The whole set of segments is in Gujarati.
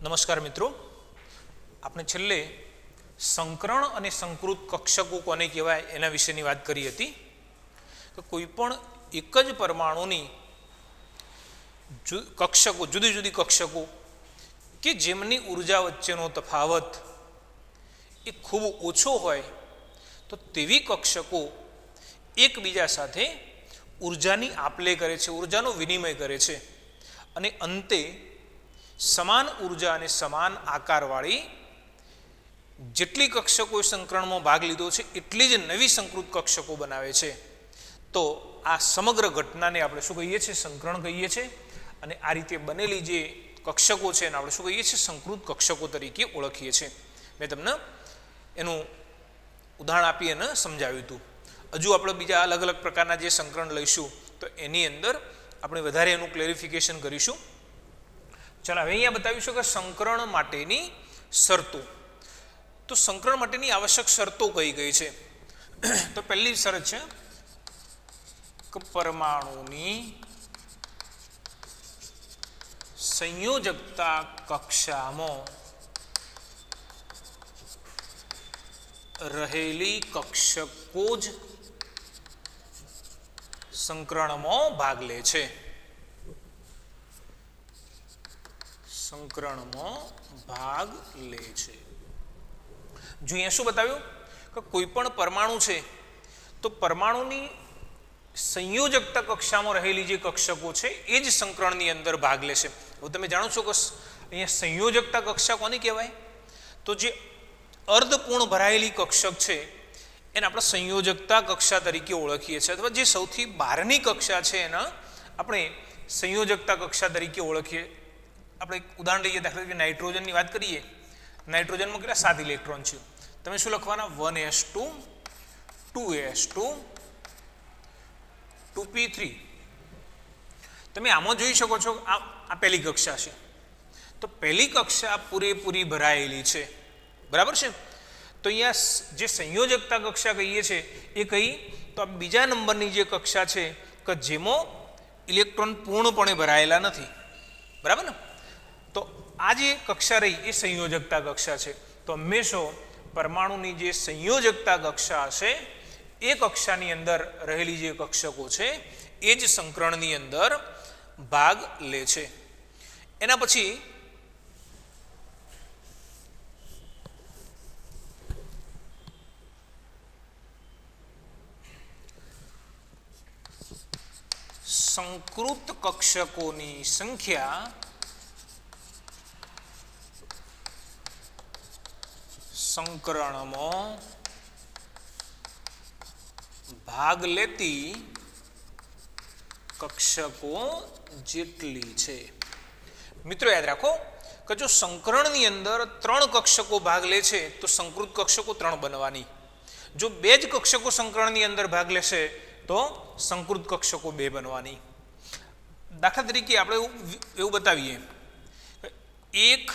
નમસ્કાર મિત્રો, આપણે છેલ્લે સંકરણ અને સંકૃત કક્ષકો કોને કહેવાય એના વિશેની વાત કરી હતી કે કોઈ પણ એક જ પરમાણુની કક્ષકો જુદી જુદી કક્ષકો કે જેમની ઉર્જા વચ્ચેનો તફાવત એ ખૂબ ઓછો હોય તો તેવી કક્ષકો એકબીજા સાથે ઉર્જાની આપલે કરે છે, ઉર્જાનો વિનિમય કરે છે અને અંતે સમાન ઉર્જા અને સમાન આકારવાળી જેટલી કક્ષકોએ સંકરણમાં ભાગ લીધો છે એટલી જ નવી સંકૃત કક્ષકો બનાવે છે. તો આ સમગ્ર ઘટનાને આપણે શું કહીએ છીએ? સંકરણ કહીએ છીએ. અને આ રીતે બનેલી જે કક્ષકો છે એને આપણે શું કહીએ છીએ? સંકૃત કક્ષકો તરીકે ઓળખીએ છીએ. મેં તમને એનું ઉદાહરણ આપી અને સમજાવ્યું હતું. હજુ આપણે બીજા અલગ અલગ પ્રકારના જે સંકરણ લઈશું તો એની અંદર આપણે વધારે એનું ક્લેરિફિકેશન કરીશું. ચાલો, હવે અહીંયા બતાવીશું કે સંકરણ માટેની શરતો. તો સંકરણ માટેની આવશ્યક શરતો કઈ કઈ છે? તો પહેલી શરત છે કે પરમાણુની સંયોજકતા કક્ષામાં રહેલી કક્ષકો જ સંકરણમાં ભાગ લે છે. સંકરણમાં ભાગ લે છે. જો અહીંયા શું બતાવ્યું કે કોઈ પણ પરમાણુ છે તો પરમાણુની સંયોજકતા કક્ષામાં રહેલી જે કક્ષકો છે એ જ સંકરણની અંદર ભાગ લેશે. હવે તમે જાણો છો કે અહીંયા સંયોજકતા કક્ષા કોને કહેવાય? તો જે અર્ધપૂર્ણ ભરાયેલી કક્ષક છે એને આપણે સંયોજકતા કક્ષા તરીકે ઓળખીએ છીએ, અથવા જે સૌથી બહારની કક્ષા છે એના આપણે સંયોજકતા કક્ષા તરીકે ઓળખીએ. આપણે ઉદાહરણ લઈએ, દાખલા તરીકે નાઇટ્રોજનની વાત કરીએ. નાઇટ્રોજનમાં કેટલા 7 ઇલેક્ટ્રોન છે? તમે શું લખવાના? 1s2 2s2 2p3. તમે આમાં જોઈ શકો છો આ પહેલી કક્ષા છે. તો પહેલી કક્ષા પૂરેપૂરી ભરાયેલી છે, બરાબર છે. તો અહીંયા જે સંયોજકતા કક્ષા કહીએ છીએ એ કઈ? તો આ બીજા નંબરની જે કક્ષા છે કે જેમાં ઇલેક્ટ્રોન પૂર્ણપણે ભરાયેલા નથી, બરાબર ને? તો આ જે કક્ષા રહી એ સંયોજકતા કક્ષા છે. તો હંમેશા પરમાણુની જે સંયોજકતા કક્ષા હશે એ કક્ષાની અંદર રહેલી જે કક્ષકો છે એ જ સંકરણની અંદર ભાગ લે છે. એના પછી સંકૃત કક્ષકોની સંખ્યા સંકરણમાં ભાગ લેતી કક્ષકો જેટલી છે. મિત્રો યાદ રાખો કે જો સંકરણની અંદર 3 કક્ષકો ભાગ લે છે તો સંકૃત કક્ષકો 3 બનવાની. જો 2 જ કક્ષકો સંકરણની અંદર ભાગ લેશે તો સંકૃત કક્ષકો 2 બનવાની. દાખલા તરીકે આપણે એવું બતાવીએ, એક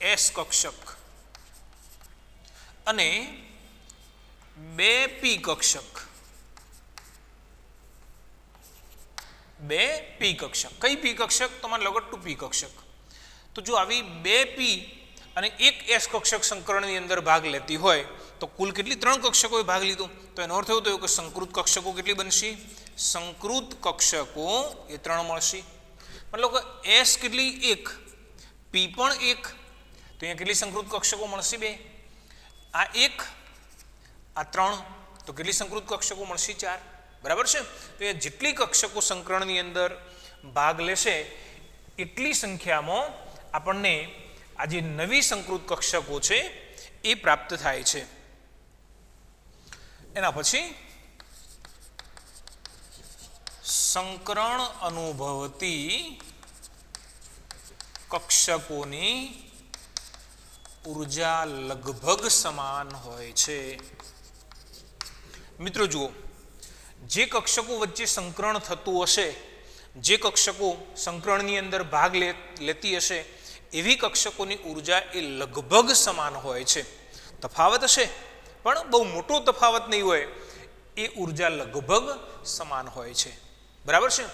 એસ કક્ષક અને 2 પી કક્ષક. 2 પી કક્ષક. કઈ પી કક્ષક? તમારે લગત 2 પી કક્ષક. તો જો આવી 2 પી અને 1 એસ કક્ષક સંકરણની અંદર ભાગ લેતી હોય તો કુલ કેટલી? 3 કક્ષકોએ ભાગ લીધો. તો એનો અર્થ એવો થયો કે સંકૃત કક્ષકો કેટલી બનશે? સંકૃત કક્ષકો એ 3 મળશે. મતલબ કે એસ કેટલી? 1. પી પણ 1. તો અહીંયા કેટલી સંકૃત કક્ષકો મળશે? 2. આ 1 આ 3 તો કેટલી સંકૃત કક્ષકો મળશે? 4. બરાબર છે. તો એ જેટલી કક્ષકો સંકરણની અંદર ભાગ લેશે એટલી સંખ્યામાં આપણને આ જે નવી સંકૃત કક્ષકો છે એ પ્રાપ્ત થાય છે. એના પછી સંકરણ અનુભવતી કક્ષકોની ઉર્જા લગભગ સમાન હોય છે. મિત્રો જુઓ, જે કક્ષકો વચ્ચે સંકરણ થતું હશે, જે કક્ષકો સંકરણની અંદર ભાગ લેતી હશે એવી કક્ષકોની ઉર્જા એ લગભગ સમાન હોય છે. તફાવત હશે પણ બહુ મોટો તફાવત નહીં હોય, એ ઉર્જા લગભગ સમાન હોય છે. બરાબર છે.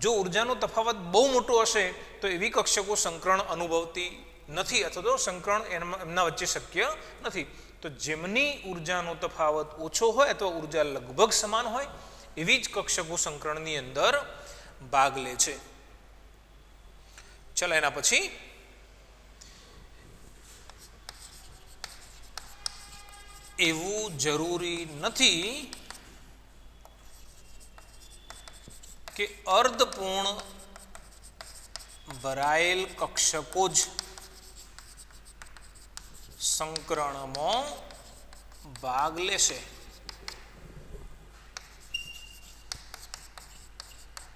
જો ઉર્જાનો તફાવત બહુ મોટો હશે તો એવી કક્ષકો સંકરણ અનુભવતી નથી અથવા તો સંકરણ એમના વચ્ચે શક્ય નથી. તો જેમની ઉર્જાનો તફાવત ઓછો હોય અથવા ઉર્જા લગભગ સમાન હોય એવી જ કક્ષકો સંકરણની અંદર ભાગ લે છે. ચાલો એના પછી એવું જરૂરી નથી કે અર્ધપૂર્ણ ભરાયેલ કક્ષકો જ સંકરણમાં ભાગ લેશે.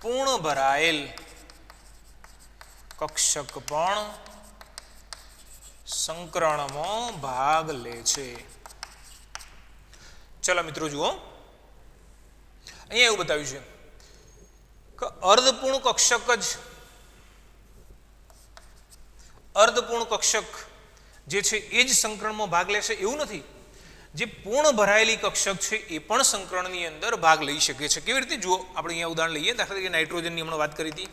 પૂર્ણ ભરાયેલ કક્ષક પણ સંકરણમાં ભાગ લે છે. ચલો મિત્રો જુઓ, અહીંયા એવું બતાવ્યું છે કે અર્ધપૂર્ણ કક્ષક જે છે એ જ સંકરણમાં ભાગ લેશે એવું નથી. જે પૂર્ણ ભરાયેલી કક્ષક છે એ પણ સંકરણની અંદર ભાગ લઈ શકે છે. કેવી રીતે જુઓ, આપણે અહીંયા ઉદાહરણ લઈએ. દાખલા તરીકે નાઇટ્રોજનની હમણાં વાત કરી હતી,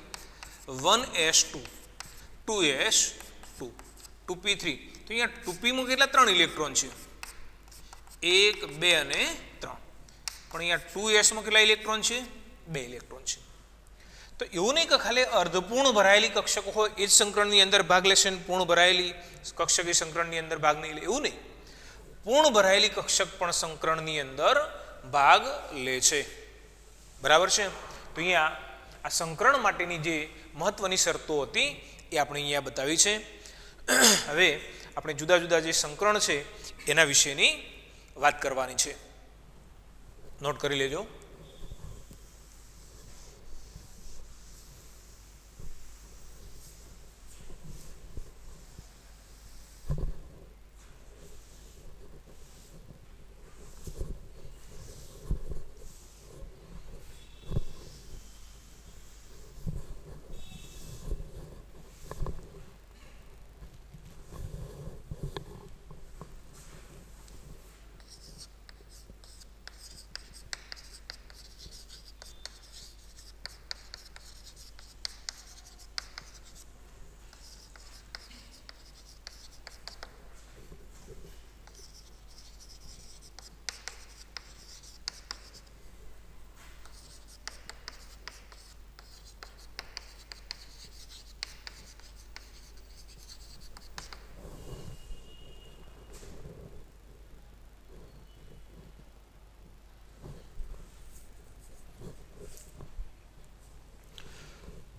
1s2 2s2 2p3. તો અહીંયા 2pમાં કેટલા 3 ઇલેક્ટ્રોન છે, 1 2 અને 3. પણ અહીંયા 2sમાં કેટલા ઇલેક્ટ્રોન છે, 2 ઇલેક્ટ્રોન છે. તો એવું નહીં કે ખાલી અર્ધપૂર્ણ ભરાયેલી કક્ષકો હોય એ જ સંકરણની અંદર ભાગ લેશે ને પૂર્ણ ભરાયેલી કક્ષક એ સંકરણની અંદર ભાગ નહીં લે, એવું નહીં. પૂર્ણ ભરાયેલી કક્ષક પણ સંકરણની અંદર ભાગ લે છે. બરાબર છે. તો અહીંયા આ સંકરણ માટેની જે મહત્વની શરતો હતી એ આપણે અહીંયા બતાવી છે. હવે આપણે જુદા જુદા જે સંકરણ છે એના વિશેની વાત કરવાની છે. નોટ કરી લેજો.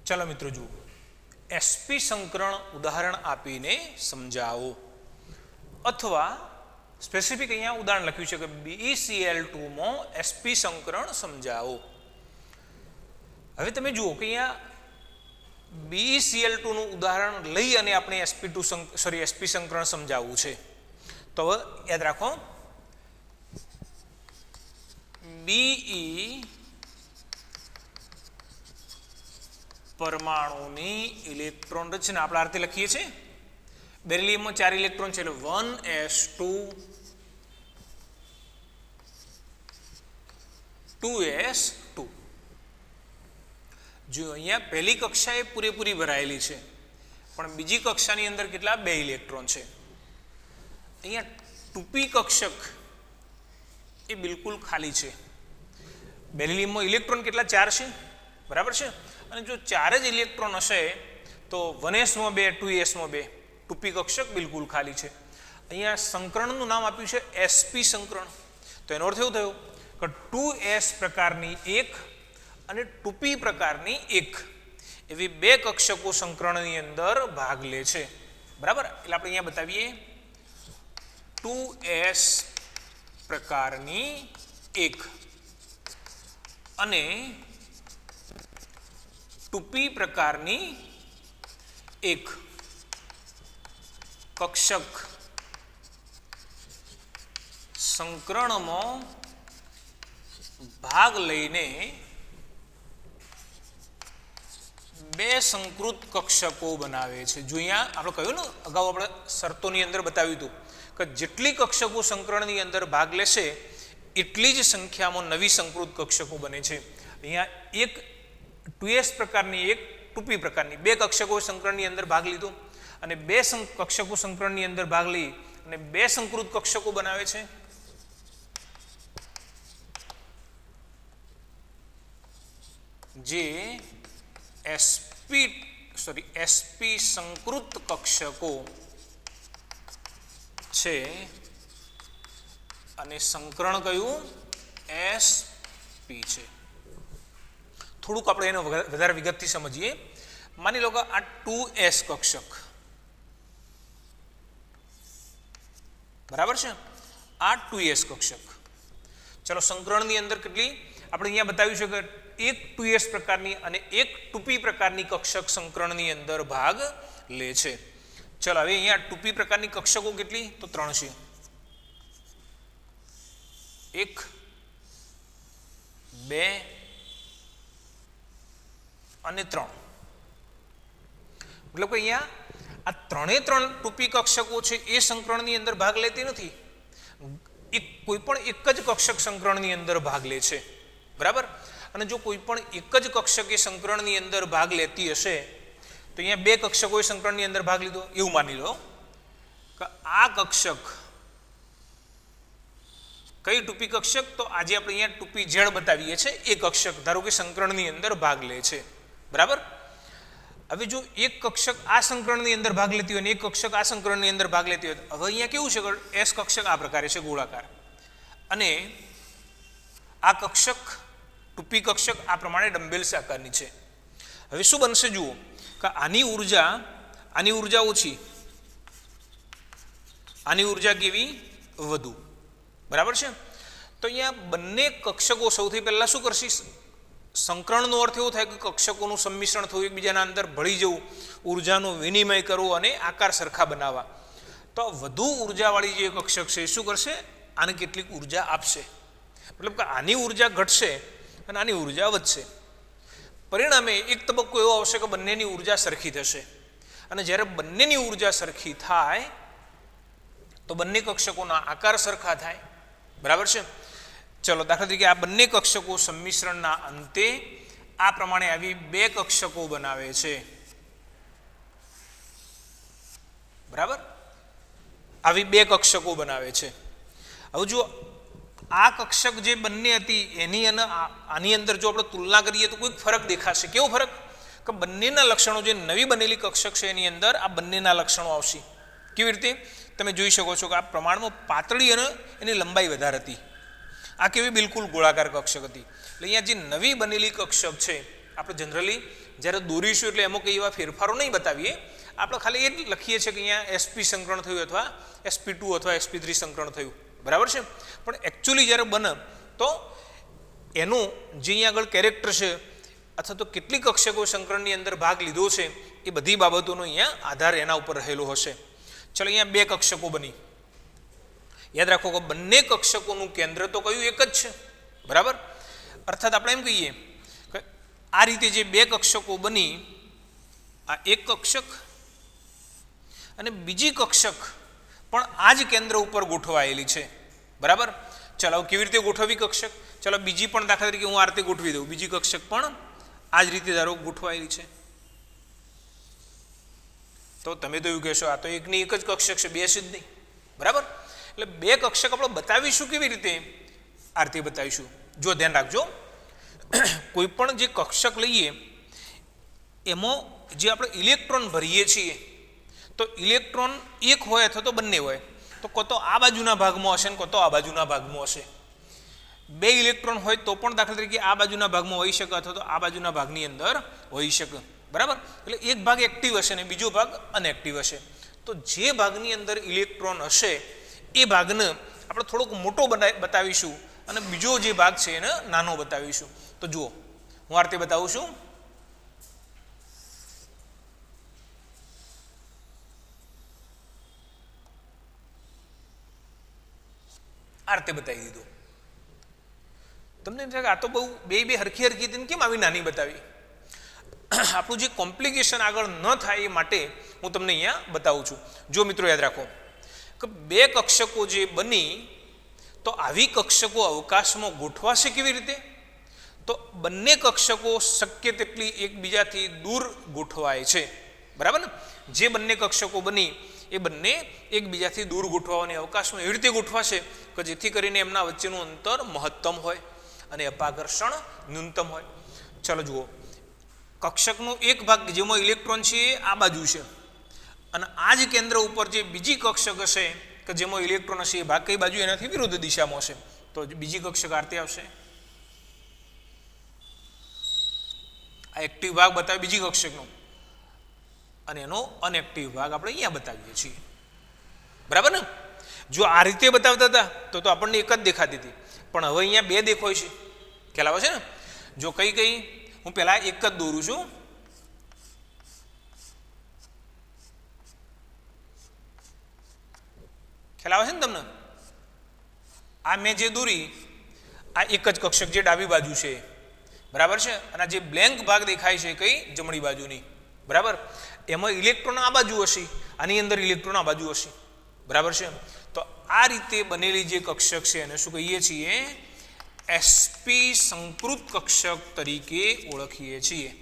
ચાલો મિત્રો જુઓ, એસપી સંકરણ ઉદાહરણ આપીને સમજાવો, અથવા સ્પેસિફિક અહીંયા ઉદાહરણ લખ્યું છે કે BeCl2 માં એસપી સંકરણ સમજાવો. હવે તમે જુઓ કે અહીંયા BeCl2 નું ઉદાહરણ લઈ અને આપણે એસપી સંકરણ સમજાવવું છે. તો યાદ રાખો, Be પરમાણુની ઇલેક્ટ્રોન રચના આપણે આ રીતે લખીએ છીએ. બેરિલિયમમાં 4 ઇલેક્ટ્રોન છે એટલે 1s2 2s2. જો અહીંયા પહેલી કક્ષા એ પૂરેપૂરી ભરાયેલી છે, પણ બીજી કક્ષાની અંદર કેટલા 2 ઇલેક્ટ્રોન છે. અહીંયા 2p કક્ષક એ બિલકુલ ખાલી છે. બેરિલિયમમાં ઇલેક્ટ્રોન કેટલા 4 છે, બરાબર છે. અને જો 4 જ ઇલેક્ટ્રોન હશે તો 1sમાં 2 2sમાં 2, 2p કક્ષક બિલકુલ ખાલી છે. અહીંયા સંકરણનું નામ આપ્યું છે એસપી સંકરણ. તો એનો અર્થ એવું થયો કે 2s પ્રકારની એક અને 2p પ્રકારની એક એવી 2 કક્ષકો સંકરણની અંદર ભાગ લે છે. બરાબર. એટલે આપણે અહીંયા બતાવીએ 2s પ્રકારની એક અને 2p પ્રકારની એક કક્ષક સંકરણમાં ભાગ લઈને 2 સંકૃત કક્ષકો બનાવે છે. જો અહીંયા આપણે કહ્યું ને, અગાઉ આપણે શરતોની અંદર બતાવ્યું હતું કે જેટલી કક્ષકો સંકરણની અંદર ભાગ લેશે એટલી જ સંખ્યામાં નવી સંકૃત કક્ષકો બને છે. અહીંયા એક 2s પ્રકારની એક 2p પ્રકારની બે કક્ષકો સંકરણની અંદર ભાગ લીધો અને બે કક્ષકો સંકરણની અંદર ભાગ લઈ અને બે સંકૃત કક્ષકો બનાવે છે. જે sp સંકૃત કક્ષકો છે અને સંકરણ કયું sp છે. થોડુંક આપણે એનો વધારે વિગતથી સમજીએ. માની લો કે આ 2s કક્ષક બરાબર છે, આ 2s કક્ષક. ચલો સંકરણની અંદર કેટલી આપણે અહીંયા બતાવ્યું છે કે એક 2s પ્રકારની અને એક 2p પ્રકારની કક્ષક સંકરણની અંદર ભાગ લે છે. ચલો હવે અહીંયા 2p પ્રકારની કક્ષકો કેટલી તો 3 છે. 1 2 અને 3. મતલબ કે અહીંયા આ 3 2p કક્ષકો છે એ સંકરણની અંદર ભાગ લેતી નથી, કોઈ પણ એક જ કક્ષક સંકરણની અંદર ભાગ લે છે. બરાબર. અને જો કોઈ પણ એક જ કક્ષક એ સંકરણની અંદર ભાગ લેતી હશે તો અહીંયા બે કક્ષકોએ સંકરણની અંદર ભાગ લીધો એવું માની લો કે આ કક્ષક કઈ 2p કક્ષક તો આજે આપણે અહીંયા 2pz બતાવીએ છીએ એ કક્ષક ધારો કે સંકરણની અંદર ભાગ લે છે. બરાબર. હવે જો એક કક્ષક આ સંકરણની અંદર ભાગ લેતી હોય અને એક કક્ષક આ સંકરણની અંદર ભાગ લેતી હોય, હવે અહીંયા કેવું છે કે s કક્ષક આ પ્રકારે છે ગોળાકાર અને આ કક્ષક 2p કક્ષક આ પ્રમાણે ડમ્બેલ્સ આકારની છે. હવે શું બનશે જુઓ કે આની ઉર્જા ઓછી, આની ઉર્જા કેવી વધુ. બરાબર છે. તો અહીંયા બંને કક્ષકો સૌથી પહેલા શું કરશે, સંકરણનો અર્થ એવો થાય કે કક્ષકોનું સંમિશ્રણ થવું, એકબીજાના અંદર ભળી જવું, ઉર્જાનો વિનિમય કરવો અને આકાર સરખા બનાવવા. તો વધુ ઉર્જાવાળી જે કક્ષક છે શું કરશે, આને કેટલીક ઉર્જા આપશે. મતલબ કે આની ઉર્જા ઘટશે અને આની ઉર્જા વધશે. પરિણામે એક તબક્કો એવો આવશે કે બંનેની ઉર્જા સરખી થશે અને જ્યારે બંનેની ઉર્જા સરખી થાય તો બંને કક્ષકોના આકાર સરખા થાય. બરાબર છે. ચલો દાખલા તરીકે આ બંને કક્ષકો સંમિશ્રણના અંતે આ પ્રમાણે આવી બે કક્ષકો બનાવે છે. બરાબર. આવી બે કક્ષકો બનાવે છે. હવે જો આ કક્ષક જે બંને હતી એની અને આની અંદર જો આપણે તુલના કરીએ તો કોઈક ફરક દેખાશે. કેવો ફરક કે બંનેના લક્ષણો, જે નવી બનેલી કક્ષક છે એની અંદર આ બંનેના લક્ષણો આવશે. કેવી રીતે તમે જોઈ શકો છો કે આ પ્રમાણમાં પાતળી અને એની લંબાઈ વધારે હતી. આ કેવી બિલકુલ ગોળાકાર કક્ષક હતી. એટલે અહીંયા જે નવી બનેલી કક્ષક છે આપણે જનરલી જ્યારે દોરીશું એટલે એમાં કંઈ એવા ફેરફારો નહીં બતાવીએ, આપણે ખાલી એ જ લખીએ છીએ કે અહીંયા sp સંકરણ થયું અથવા sp2 અથવા sp3 સંકરણ થયું. બરાબર છે. પણ એકચ્યુઅલી જ્યારે બને તો એનું જે અહીંયા આગળ કેરેક્ટર છે અથવા તો કેટલી કક્ષકો સંકરણની અંદર ભાગ લીધો છે એ બધી બાબતોનો અહીંયા આધાર એના ઉપર રહેલો હશે. ચલો અહીંયા બે કક્ષકો બની. યાદ રાખો કે બંને કક્ષકોનું કેન્દ્ર તો કયું એક જ છે. બરાબર. અર્થાત આપણે એમ કહીએ કે આ રીતે જે બે કક્ષકો બની, આ એક કક્ષક અને બીજી કક્ષક પણ આ જ કેન્દ્ર ઉપર ગોઠવાયેલી છે. બરાબર. ચલો કેવી રીતે ગોઠવવી કક્ષક, ચલો બીજી પણ દાખલા તરીકે હું આ રીતે ગોઠવી દઉં, બીજી કક્ષક પણ આ જ રીતે ધારો ગોઠવાયેલી છે. તો તમે તો એવું કહેશો આ તો એકની એક જ કક્ષક છે, બે જ નહીં. બરાબર. એટલે બે કક્ષક આપણે બતાવીશું કેવી રીતે, આ રીતે બતાવીશું. જો ધ્યાન રાખજો, કોઈ પણ જે કક્ષક લઈએ એમાં જે આપણે ઇલેક્ટ્રોન ભરીએ છીએ તો ઇલેક્ટ્રોન એક હોય અથવા તો બંને હોય, તો કો તો આ બાજુના ભાગમાં હશે ને કો તો આ બાજુના ભાગમાં હશે. બે ઇલેક્ટ્રોન હોય તો પણ દાખલા તરીકે આ બાજુના ભાગમાં હોઈ શકે અથવા તો આ બાજુના ભાગની અંદર હોઈ શકે. બરાબર. એટલે એક ભાગ એક્ટિવ હશે ને બીજો ભાગ અનએક્ટિવ હશે. તો જે ભાગની અંદર ઇલેક્ટ્રોન હશે એ ભાગને આપણે થોડોક મોટો બતાવીશું અને બીજો જે ભાગ છે એને નાનો બતાવીશું. તો જુઓ હું આ રીતે બતાવું છું. આ રીતે બતાવી દીધું. તમને એમ થાય કે આ તો બહુ બે હરખી હરખી હતી કેમ આવી નાની બતાવી. આપણું જે કોમ્પ્લિકેશન આગળ ન થાય એ માટે હું તમને અહીંયા બતાવું છું. જો મિત્રો યાદ રાખો કે બે કક્ષકો જે બની તો આવી કક્ષકો અવકાશમાં ગોઠવાશે કેવી રીતે, તો બંને કક્ષકો શક્ય તેટલી એકબીજાથી દૂર ગોઠવાય છે, બરાબર ને? જે બંને કક્ષકો બની એ બંને એકબીજાથી દૂર ગોઠવવાની અવકાશમાં એવી રીતે ગોઠવાશે કે જેથી કરીને એમના વચ્ચેનું અંતર મહત્તમ હોય અને અપાકર્ષણ ન્યૂનતમ હોય. ચાલો જુઓ, કક્ષકનો એક ભાગ જેમાં ઇલેક્ટ્રોન છે એ આ બાજુ છે અને આ જ કેન્દ્ર ઉપર જે બીજી કક્ષક હશે કે જેમાં ઇલેક્ટ્રોન હશે એ ભાગ કઈ બાજુ એનાથી વિરુદ્ધ દિશામાં હશે. તો બીજી કક્ષક આ રીતે આવશે. આ એક્ટિવ ભાગ બતાવે બીજી કક્ષકનો અને એનો અનએક્ટિવ ભાગ આપણે અહીંયા બતાવીએ છીએ, બરાબર ને? જો આ રીતે બતાવતા હતા તો આપણને એક જ દેખાતી હતી, પણ હવે અહીંયા બે દેખાય છે. ખ્યાલ આવે છે ને? જો કઈ કઈ હું પહેલા એક જ દોરું છું. ખ્યાલ આવે છે ને તમને? આ મેં જે દોરી આ એક જ કક્ષક જે ડાબી બાજુ છે, બરાબર છે? અને જે બ્લેન્ક ભાગ દેખાય છે કઈ જમણી બાજુની, બરાબર? એમાં ઇલેક્ટ્રોન આ બાજુ હશે, આની અંદર ઇલેક્ટ્રોન આ બાજુ હશે, બરાબર છે? તો આ રીતે બનેલી જે કક્ષક છે એને શું કહીએ છીએ? એસપી સંકૃત કક્ષક તરીકે ઓળખીએ છીએ,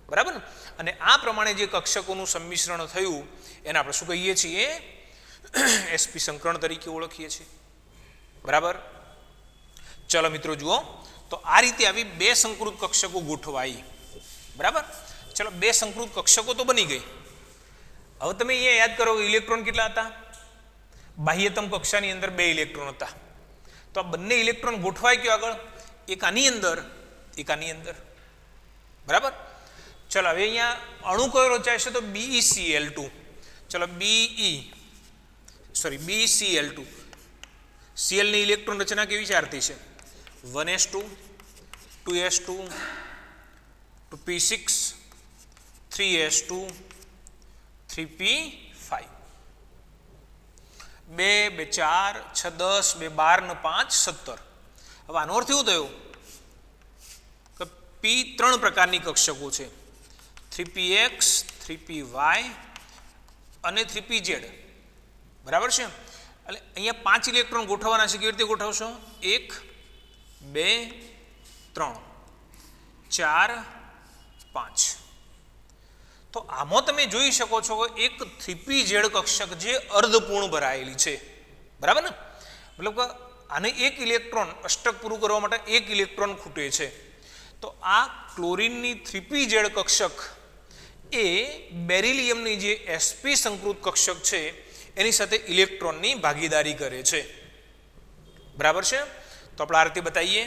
બરાબર ને? અને આ પ્રમાણે જે કક્ષકોનું સંમિશ્રણ થયું એને આપણે શું કહીએ છીએ? એસપી સંકરણ તરીકે ઓળખીએ છીએ, બરાબર? ચલો મિત્રો જુઓ, તો આ રીતે આવી બે સંકૃત કક્ષકો ગોઠવાઈ, બરાબર? ચલો, બે સંકૃત કક્ષકો તો બની ગઈ. હવે તમે અહીંયા યાદ કરો ઇલેક્ટ્રોન કેટલા હતા? બાહ્યતમ કક્ષાની અંદર બે ઇલેક્ટ્રોન હતા. તો આ બંને ઇલેક્ટ્રોન ગોઠવાય કયો આગળ? એક આની અંદર, એક આની અંદર, બરાબર? ચલો, હવે અહીંયા અણુ કયો રચાય છે? તો BeCl2. ચલો, BeCl2. Cl ની ઇલેક્ટ્રોન રચના કેવી છે? આરતી છે 1s2 2s2 2p6 3s2 3p5 2 2 4 6 10 2 12 ને 5 17. હવે આનો અર્થ એવું થયો કે p ત્રણ પ્રકારની કક્ષકો છે, 3px 3py અને 3pz, બરાબર છે? એટલે અહીંયા 5 ઇલેક્ટ્રોન ગોઠવવાના છે. કેવી રીતે ગોઠવશો? 1 2 3 4 5. તો આમાં તમે જોઈ શકો છો કે એક 3pz કક્ષક જે અર્ધપૂર્ણ ભરાયેલી છે, બરાબર ને? મતલબ કે આને એક ઇલેક્ટ્રોન અષ્ટક પૂરું કરવા માટે એક ઇલેક્ટ્રોન ખૂટે છે. તો આ ક્લોરીનની 3pz કક્ષક એ બેરિલિયમની જે sp સંકૃત કક્ષક છે એની સાથે ઇલેક્ટ્રોનની ભાગીદારી કરે છે, બરાબર છે? તો આપણે આ રીતે બતાવીએ.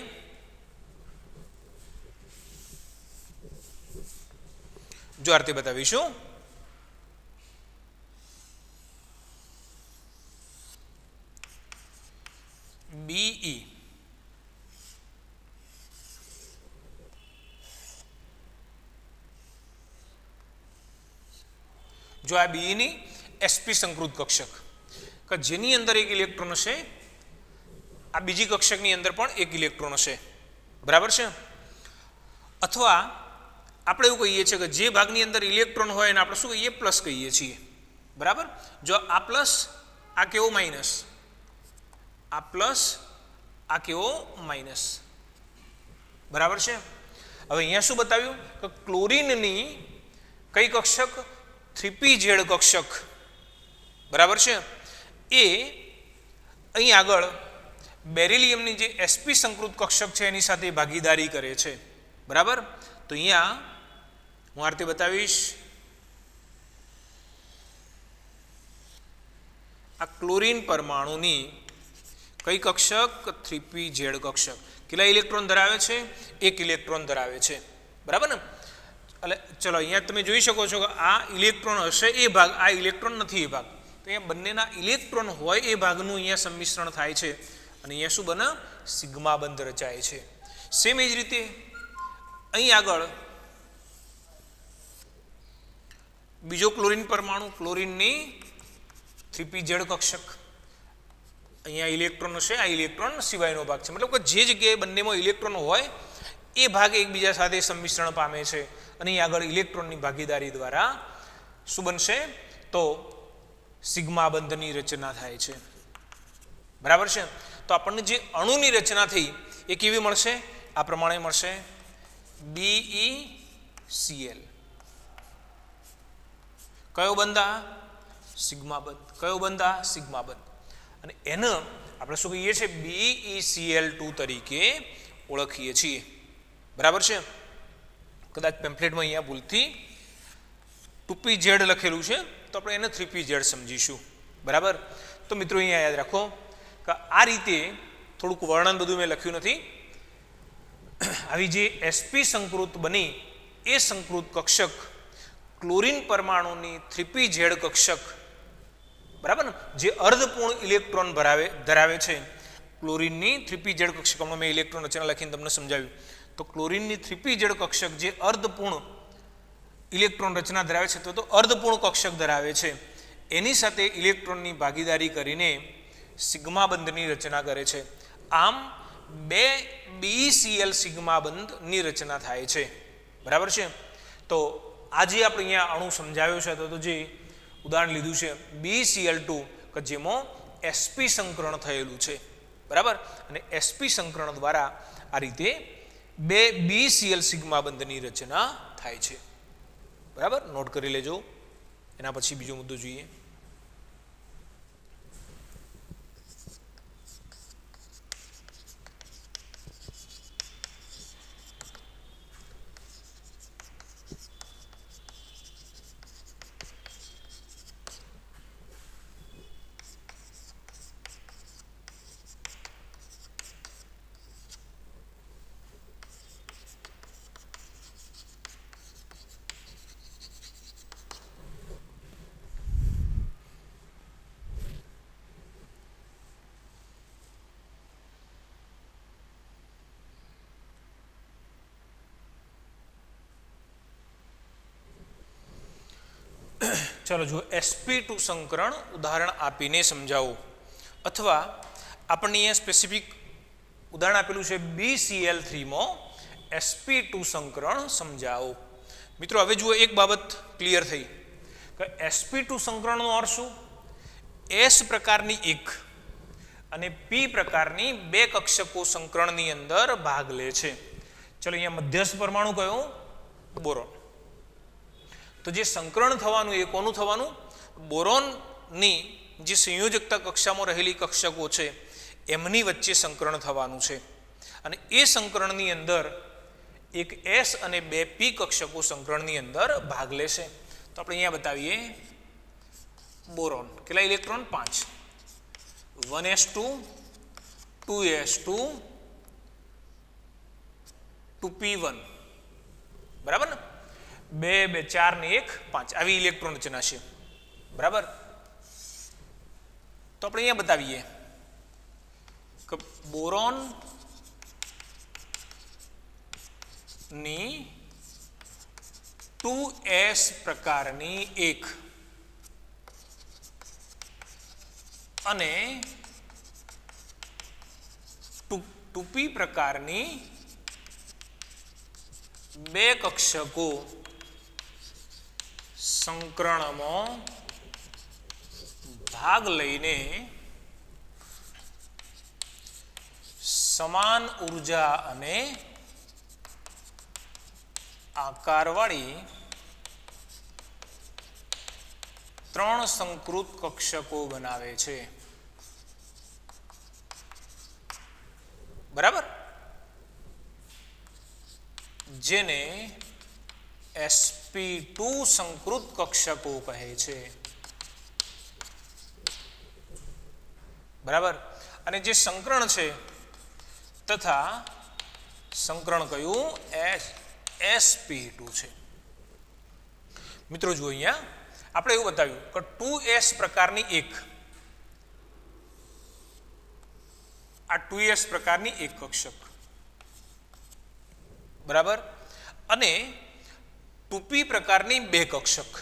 જો આ રીતે બતાવીશું. Be જો આ Be ની sp સંકૃત કક્ષક કે જેની અંદર એક ઇલેક્ટ્રોન હશે, આ બીજી કક્ષકની અંદર પણ એક ઇલેક્ટ્રોન હશે, બરાબર છે? અથવા આપણે એવું કહીએ છીએ કે જે ભાગની અંદર ઇલેક્ટ્રોન હોય એને આપણે શું કહીએ? પ્લસ કહીએ છીએ, બરાબર? જો આ પ્લસ, આ કેવો માઇનસ, આ પ્લસ, આ કેવો માઇનસ, બરાબર છે? હવે અહીંયા શું બતાવ્યું કે ક્લોરીનની કઈ કક્ષક? 3pz કક્ષક, બરાબર છે? એ અહીં આગળ બેરિલિયમની જે sp સંકૃત કક્ષક છે એની સાથે ભાગીદારી કરે છે, બરાબર? તો અહીંયા હું આ રીતે બતાવીશ. આ ક્લોરીન પરમાણુની કઈ કક્ષક? 3pz કક્ષક. કેટલા ઇલેક્ટ્રોન ધરાવે છે? એક ઇલેક્ટ્રોન ધરાવે છે, બરાબર ને? એટલે ચલો, અહીંયા તમે જોઈ શકો છો કે આ ઇલેક્ટ્રોન હશે એ ભાગ, આ ઇલેક્ટ્રોન નથી એ ભાગ. તો અહીંયા બંનેના ઇલેક્ટ્રોન હોય એ ભાગનું અહીંયા સંમિશ્રણ થાય છે અને અહીંયા શું બને? સિગ્મા બંધ રચાય છે. સેમ એ જ રીતે અહીં આગળ બીજો ક્લોરીન પરમાણુ, ક્લોરીનની 3pz કક્ષક. અહીંયા ઇલેક્ટ્રોન હશે, આ ઇલેક્ટ્રોન સિવાયનો ભાગ છે. મતલબ કે જે જગ્યાએ બંનેમાં ઇલેક્ટ્રોન હોય એ ભાગ એકબીજા સાથે સંમિશ્રણ પામે છે અને અહીં આગળ ઇલેક્ટ્રોનની ભાગીદારી દ્વારા શું બનશે? તો સિગ્મા બંધની રચના થાય છે, બરાબર છે? તો આપણને જે અણુની રચના થઈ એ કેવી મળશે? આ પ્રમાણે મળશે BeCl. કયો બંધ આ? સિગ્મા બંધ. કયો બંધ આ? સિગ્મા બંધ. અને એને આપણે શું કહીએ છીએ? BeCl2 તરીકે ઓળખીએ છીએ. બરાબર છે? કદાચ પેમ્ફલેટમાં અહીંયા ભૂલથી 2PZ લખેલું છે તો આપણે એને 3PZ સમજીશું. બરાબર? તો મિત્રો અહીંયા યાદ રાખો કે આ રીતે થોડુંક વર્ણન બધું મેં લખ્યું નથી. આવી જે sp સંકૃત બની એ સંકૃત કક્ષક ક્લોરીન પરમાણુની 3PZ કક્ષક, બરાબર ને, જે અર્ધપૂર્ણ ઇલેક્ટ્રોન ધરાવે છે. ક્લોરીનની 3PZ કક્ષકમાં મેં ઇલેક્ટ્રોન રચના લખીને તમને સમજાવ્યું. તો ક્લોરીનની 3PZ કક્ષક જે અર્ધપૂર્ણ ઇલેક્ટ્રોન રચના ધરાવે છે તો અર્ધપૂર્ણ કક્ષક ધરાવે છે, એની સાથે ઇલેક્ટ્રોનની ભાગીદારી કરીને સિગ્મા બંધની રચના કરે છે. આમ 2 BeCl સિગ્મા બંધની રચના થાય છે. બરાબર છે? તો આજે આપણે અહીંયા અણુ સમજાવ્યો છે તો જે ઉદાહરણ લીધું છે BeCl2 કે જેમાં sp સંકરણ થયેલું છે. બરાબર? અને sp સંકરણ દ્વારા આ રીતે 2 BeCl સિગ્મા બંધની રચના થાય છે. બરાબર? નોટ કરી લેજો. એના પછી બીજો મુદ્દો જોઈએ. ચાલો જો sp2 સંકરણ ઉદાહરણ આપીને સમજાવો, અથવા આપણને અહીંયા સ્પેસિફિક ઉદાહરણ આપેલું છે BeCl3માં sp2 સંકરણ સમજાવો. મિત્રો હવે જુઓ એક બાબત ક્લિયર થઈ કે sp2 સંકરણનો અર્થ શું? S પ્રકારની એક અને P પ્રકારની બે કક્ષકો સંકરણની અંદર ભાગ લે છે. ચલો અહીંયા મધ્યસ્થ પરમાણુ કયો? બોરોન. તો જે સંકરણ થવાનું એ કોનું થવાનું? બોરોનની જે સંયોજકતા કક્ષામાં રહેલી કક્ષકો છે એમની વચ્ચે સંકરણ થવાનું છે. અને એ સંકરણની અંદર એક S અને બે P કક્ષકો સંકરણની અંદર ભાગ લેશે. તો આપણે અહીંયા બતાવીએ. બોરોન કેટલા ઇલેક્ટ્રોન? 5. 1s2 2s2 2p1. બરાબર ને? 2 2 4 ને 1 5 આવી ઇલેક્ટ્રોન રચના છે. બરાબર? તો આપણે અહીંયા બતાવીએ કે બોરોન ની 2s પ્રકારની એક અને 2p પ્રકારની બે કક્ષકો સંકરણમાં ભાગ લઈને સમાન ઉર્જા અને આકારવાળી 3 સંકૃત કક્ષકો બનાવે છે. બરાબર? જેને sp2 સંકૃત કક્ષકો કહે છે. બરાબર? અને જે સંકરણ છે તથા સંકરણ કયું? sp2 છે. મિત્રો જુઓ અહીંયા આપણે એવું બતાવ્યું કે 2s પ્રકારની એક, આ 2s પ્રકારની એક કક્ષક, બરાબર, અને 2p પ્રકારની બે કક્ષક.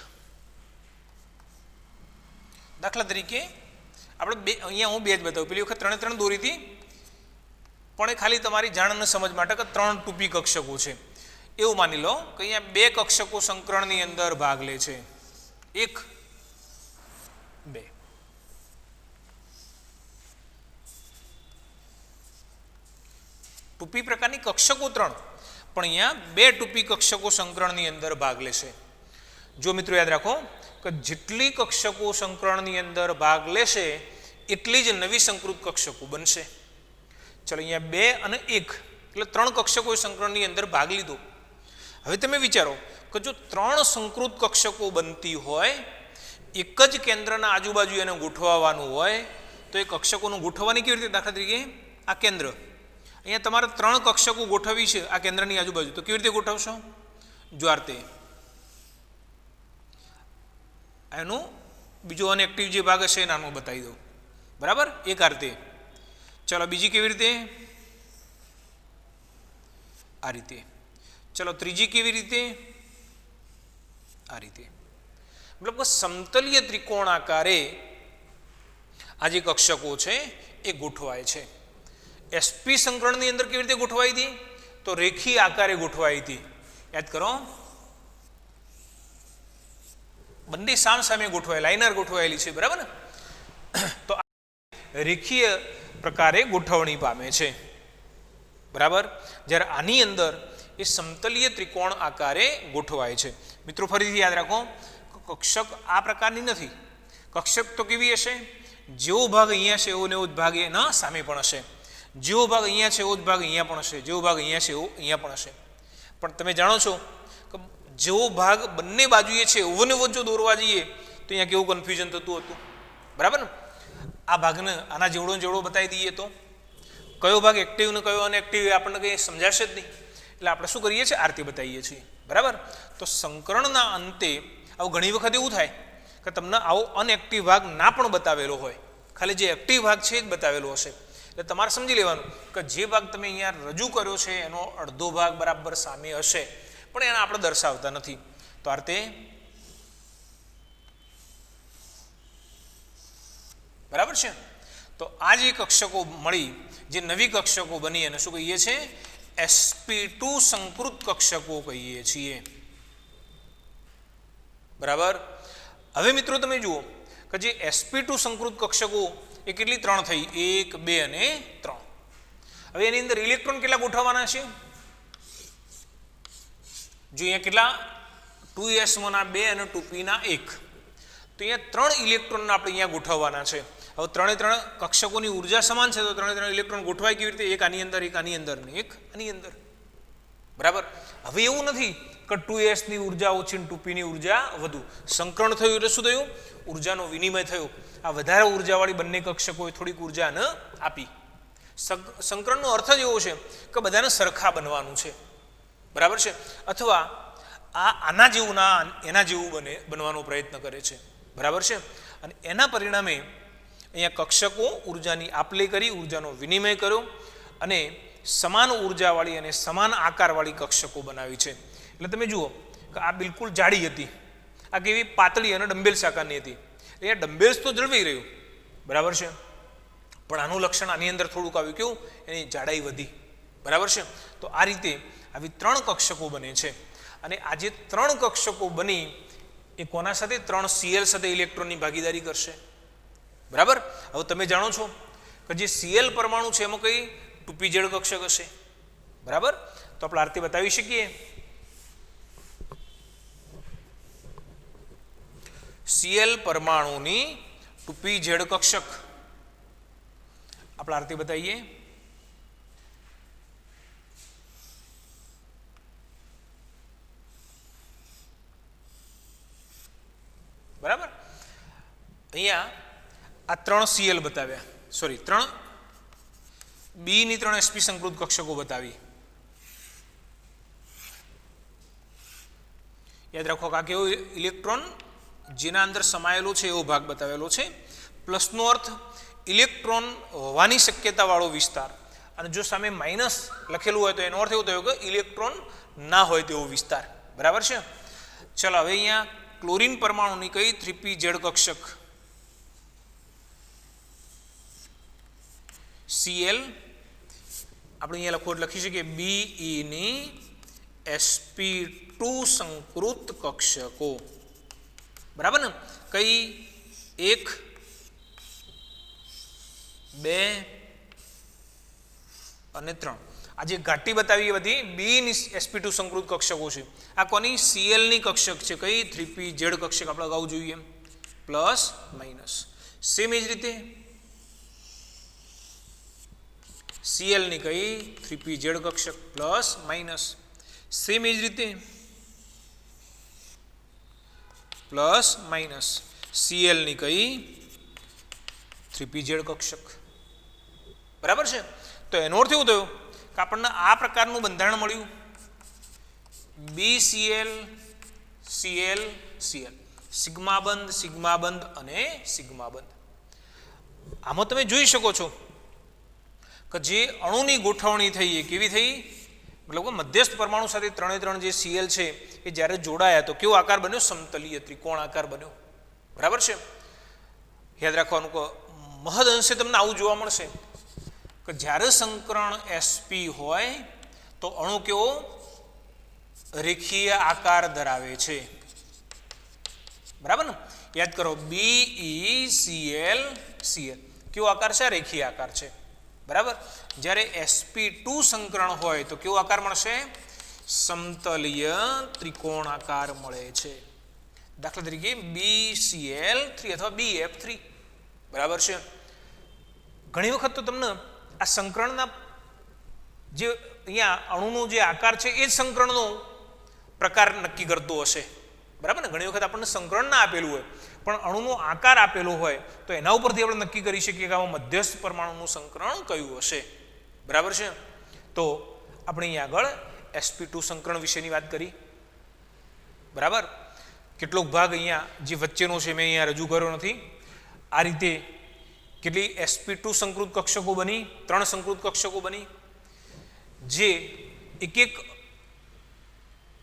દાખલા તરીકે આપણે બે અહીંયા હું બે જ બતાવું, પેલી વખત 3 દોરી હતી પણ એ ખાલી તમારી જાણ અને સમજ માટે કે 3 2p કક્ષકો છે એવું માની લો કે અહીંયા બે કક્ષકો સંકરણની અંદર ભાગ લે છે. 1 2. ટૂંપી પ્રકારની કક્ષકો 3, પણ અહીંયા 2 ટૂંપી કક્ષકો સંકરણની અંદર ભાગ લેશે. જો મિત્રો યાદ રાખો કે જેટલી કક્ષકો સંકરણની અંદર ભાગ લેશે એટલી જ નવી સંકૃત કક્ષકો બનશે. ચલો અહીંયા 2 અને 1 એટલે 3 કક્ષકોએ સંકરણની અંદર ભાગ લીધો. હવે તમે વિચારો કે જો 3 સંકૃત કક્ષકો બનતી હોય, એક જ કેન્દ્રના આજુબાજુ એને ગોઠવવાનું હોય, તો એ કક્ષકોનું ગોઠવવાની કેવી રીતે? દાખલા તરીકે આ કેન્દ્ર, અહીંયા તમારે 3 કક્ષકો ગોઠવવી છે આ કેન્દ્રની આજુબાજુ, તો કેવી રીતે ગોઠવશો? જો આ રીતે એનો બીજો અનએક્ટિવ જે ભાગ હશે એનાનો બતાવી દઉં, બરાબર? એક આ રીતે. ચલો બીજી કેવી રીતે? આ રીતે. ચલો ત્રીજી કેવી રીતે? આ રીતે. મતલબ કે સમતલીય ત્રિકોણ આકારે આ જે કક્ષકો છે એ ગોઠવાય છે. એસપી સંકરણની અંદર કેવી રીતે ગોઠવાઈ હતી? તો રેખીય આકારે ગોઠવાઈ હતી. યાદ કરો, બંને સામે ગોઠવાય, લાઇનર ગોઠવાયેલી છે, બરાબર ને? તો રેખીય પ્રકારે ગોઠવણી પામે છે, બરાબર. જ્યારે આની અંદર એ સમતલીય ત્રિકોણ આકારે ગોઠવાય છે. મિત્રો ફરીથી યાદ રાખો, કક્ષક આ પ્રકારની નથી. કક્ષક તો કેવી હશે? જેવો ભાગ અહીંયા છે એવો ને એવો જ ભાગ એના સામે પણ હશે, જેવો ભાગ અહીંયા છે એવો જ ભાગ અહીંયા પણ હશે, જેવો ભાગ અહીંયા છે એવો અહીંયા પણ હશે. પણ તમે જાણો છો કે જેવો ભાગ બંને બાજુએ છે એવો ને એવો જો દોરવા જઈએ તો અહીંયા કેવું કન્ફ્યુઝન થતું હતું, બરાબર ને? આ ભાગને આના જેવડો બતાવી દઈએ તો કયો ભાગ એક્ટિવ ને કયો અનએક્ટિવ આપણને કંઈ સમજાશે જ નહીં. એટલે આપણે શું કરીએ છીએ? આરતી બતાવીએ છીએ, બરાબર. તો સંકરણના અંતે આવું ઘણી વખત એવું થાય કે તમને આવો અનએક્ટિવ ભાગ ના પણ બતાવેલો હોય, ખાલી જે એક્ટિવ ભાગ છે એ જ બતાવેલો હશે. એટલે તમારે સમજી લેવાનું કે જે ભાગ તમે અહીંયા રજૂ કર્યો છે એનો અડધો ભાગ બરાબર સામે હશે, પણ એને આપણે દર્શાવતા નથી. તો આ રીતે, બરાબર છે? તો આ જે કક્ષકો મળી, જે નવી કક્ષકો બની, અને શું કહીએ છીએ? sp2 સંકૃત કક્ષકો કહીએ છીએ, બરાબર. હવે મિત્રો તમે જુઓ કે જે sp2 સંકૃત કક્ષકો એ કેટલી? 3 થઈ, 1, 2 અને 3. હવે એની અંદર ઇલેક્ટ્રોન કેટલા ગોઠવવાના છે? જો અહીંયા કેટલા? 2s1 ના 2 અને 2p ના 1. તો અહીંયા 3 ઇલેક્ટ્રોન આપણે અહીંયા ગોઠવવાના છે. હવે 3 કક્ષકોની ઉર્જા સમાન છે, તો 3 ઇલેક્ટ્રોન ગોઠવાય કેવી રીતે? એક આની અંદર, એક આની અંદર ને એક આની અંદર, બરાબર. હવે એવું નથી કે 2s ની ઉર્જા ઓછી ને 2p ની ઉર્જા વધુ. સંકરણ થયું એટલે શું થયું? ઉર્જાનો વિનિમય થયો. આ વધારે ઉર્જાવાળી બંને કક્ષકોએ થોડીક ઉર્જાને આપી. સંકરણનો અર્થ જ એવો છે કે બધાને સરખા બનવાનું છે, બરાબર છે? અથવા આ આના જેવું ના એના જેવું બનવાનો પ્રયત્ન કરે છે, બરાબર છે? અને એના પરિણામે અહીંયા કક્ષકો ઉર્જાની આપલે કરી, ઉર્જાનો વિનિમય કર્યો અને સમાન ઉર્જાવાળી અને સમાન આકારવાળી કક્ષકો બનાવી છે. એટલે તમે જુઓ કે આ બિલકુલ જાડી હતી, આ કેવી? પાતળી અને ડમ્બેલ્સ આકારની હતી. અહીંયા ડમ્બેલ્સ તો જળવાઈ રહ્યું, બરાબર છે, પણ આનું લક્ષણ આની અંદર થોડુંક આવ્યું. કેવું? એની જાડાઈ વધી, બરાબર છે. તો આ રીતે આવી 3 કક્ષકો બને છે. અને આ જે 3 કક્ષકો બની એ કોના સાથે? 3 Cl સાથે ઇલેક્ટ્રોનની ભાગીદારી કરશે, બરાબર. હવે તમે જાણો છો કે જે Cl પરમાણુ છે એમાં કઈ? 2pz કક્ષક હશે, બરાબર. તો આપણે આરતી બતાવી શકીએ. Cl પરમાણુની 2pz કક્ષક આપણે આરતી બતાવીએ. બરાબર. અહીંયા આ 3 Cl બતાવ્યા, સોરી 3 B ની 3 sp સંકૃત કક્ષકો બતાવી. યાદ રાખો કે આ કેવો ઇલેક્ટ્રોન જેના અંદર સમાયેલો છે એવો ભાગ બતાવેલો છે. પ્લસનો અર્થ ઇલેક્ટ્રોન હોવાની શક્યતાવાળો વિસ્તાર, અને જો સામે માઇનસ લખેલું હોય તો એનો અર્થ એવો થયો કે ઇલેક્ટ્રોન ના હોય તેવો વિસ્તાર, બરાબર છે. ચલો હવે અહીંયા ક્લોરીન પરમાણુની કઈ? 3pz કક્ષક Cl. આપણે અહીંયા લખી શકીએ Be ની sp2 સંકૃત કક્ષકો, બરાબર ને? કઈ? 1, 2 અને 3. આ જે ઘાટી બતાવી એ બધી બી sp2 સંકૃત કક્ષકો છે. આ કોની Cl ની કક્ષક છે. કઈ 3pz કક્ષક આપણે અગાઉ જોઈએ પ્લસ માઇનસ. સેમ એ જ રીતે Cl ની કઈ 3pz કક્ષક પ્લસ માઇનસ. સેમ એ જ રીતે પ્લસ માઇનસ Cl ની કઈ 3pz કક્ષક. બરાબર છે. તો એનો અર્થ એવું થયો કે આપણને આ પ્રકારનું બંધારણ મળ્યું BCl Cl Cl સિગ્મા બંધ અને સિગ્મા બંધ. આમાં તમે જોઈ શકો છો કે જે અણુની ગોઠવણી થઈ એ કેવી થઈ, મતલબ કે મધ્યસ્થ પરમાણુ સાથે 3 જે Cl છે એ જ્યારે જોડાયા તો કેવો આકાર બન્યો, સમતલીય ત્રિકોણ આકાર બન્યો. બરાબર છે. યાદ રાખવાનું કે મહદ અંશે તમને આવું જોવા મળશે કે જ્યારે સંકરણ sp હોય તો અણુ કેવો રેખીય આકાર ધરાવે છે. બરાબર ને. યાદ કરો BeCl Cl કેવો આકાર છે, રેખીય આકાર છે. બરાબર. જ્યારે sp2 સંકરણ હોય તો કેવો આકાર મળશે, સમતલીય ત્રિકોણ આકાર મળે છે. દાખલા તરીકે BCl3 અથવા BF3. બરાબર છે. ઘણી વખત તો તમને આ સંકરણના જે અહીંયા અણુનો જે આકાર છે એ જ સંકરણનો પ્રકાર નક્કી કરતો હશે. બરાબર ને. ઘણી વખત આપણને સંકરણ ના આપેલું હોય પણ અણુનો આકાર આપેલો હોય તો એના ઉપરથી આપણે નક્કી કરી શકીએ કે આમાં મધ્યસ્થ પરમાણુનું સંકરણ કયું હશે. બરાબર છે. તો આપણે અહીંયા આગળ sp2 સંકરણ વિશેની વાત કરી. બરાબર. કેટલોક ભાગ અહીંયા જે વચ્ચેનો છે મેં અહીંયા રજૂ કર્યો નથી. આ રીતે કેટલી sp2 સંકૃત કક્ષકો બની, 3 સંકૃત કક્ષકો બની જે એક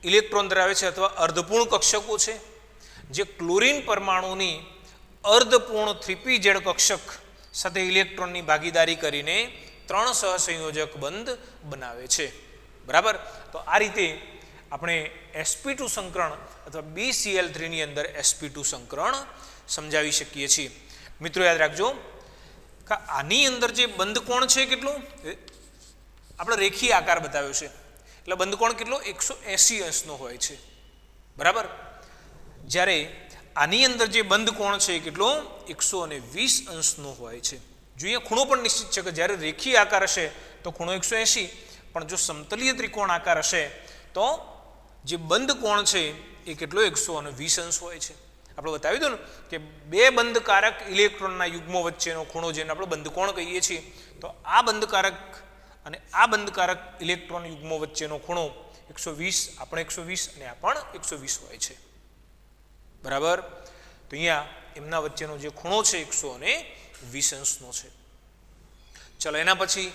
ઇલેક્ટ્રોન ધરાવે છે અથવા અર્ધપૂર્ણ કક્ષકો છે જે ક્લોરીન પરમાણુની અર્ધપૂર્ણ 3pz કક્ષક સાથે ઇલેક્ટ્રોનની ભાગીદારી કરીને 3 સહસંયોજક બંધ બનાવે છે. બરાબર. તો આ રીતે આપણે sp2 સંકરણ અથવા BCl3 ની અંદર sp2 સંકરણ સમજાવી શકીએ છીએ. મિત્રો યાદ રાખજો કે આની અંદર જે બંધ કોણ છે કેટલું આપણે રેખીય આકાર બતાવ્યો છે એટલે બંધ કોણ કેટલો 180 અંશનો હોય છે. બરાબર. જ્યારે આની અંદર જે બંધ કોણ છે એ કેટલો 120 અંશનો હોય છે. જોઈએ ખૂણો પણ નિશ્ચિત છે કે જ્યારે રેખીય આકાર હશે તો ખૂણો 180, પણ જો સમતલીય ત્રિકોણ આકાર હશે તો જે બંધ કોણ છે એ કેટલો 120 અંશ હોય છે. આપણે બતાવી દો ને કે બે બંધકારક ઇલેક્ટ્રોનના યુગ્મો વચ્ચેનો ખૂણો જેને આપણે બંધકોણ કહીએ છીએ તો આ બંધકારક અને આ બંધકારક ઇલેક્ટ્રોન યુગ્મો વચ્ચેનો ખૂણો 120, આપણે 120 અને આ પણ 120 હોય છે. બરાબર. તો અહીંયા એમના વચ્ચેનો જે ખૂણો છે 120 અંશનો છે. ચલો એના પછી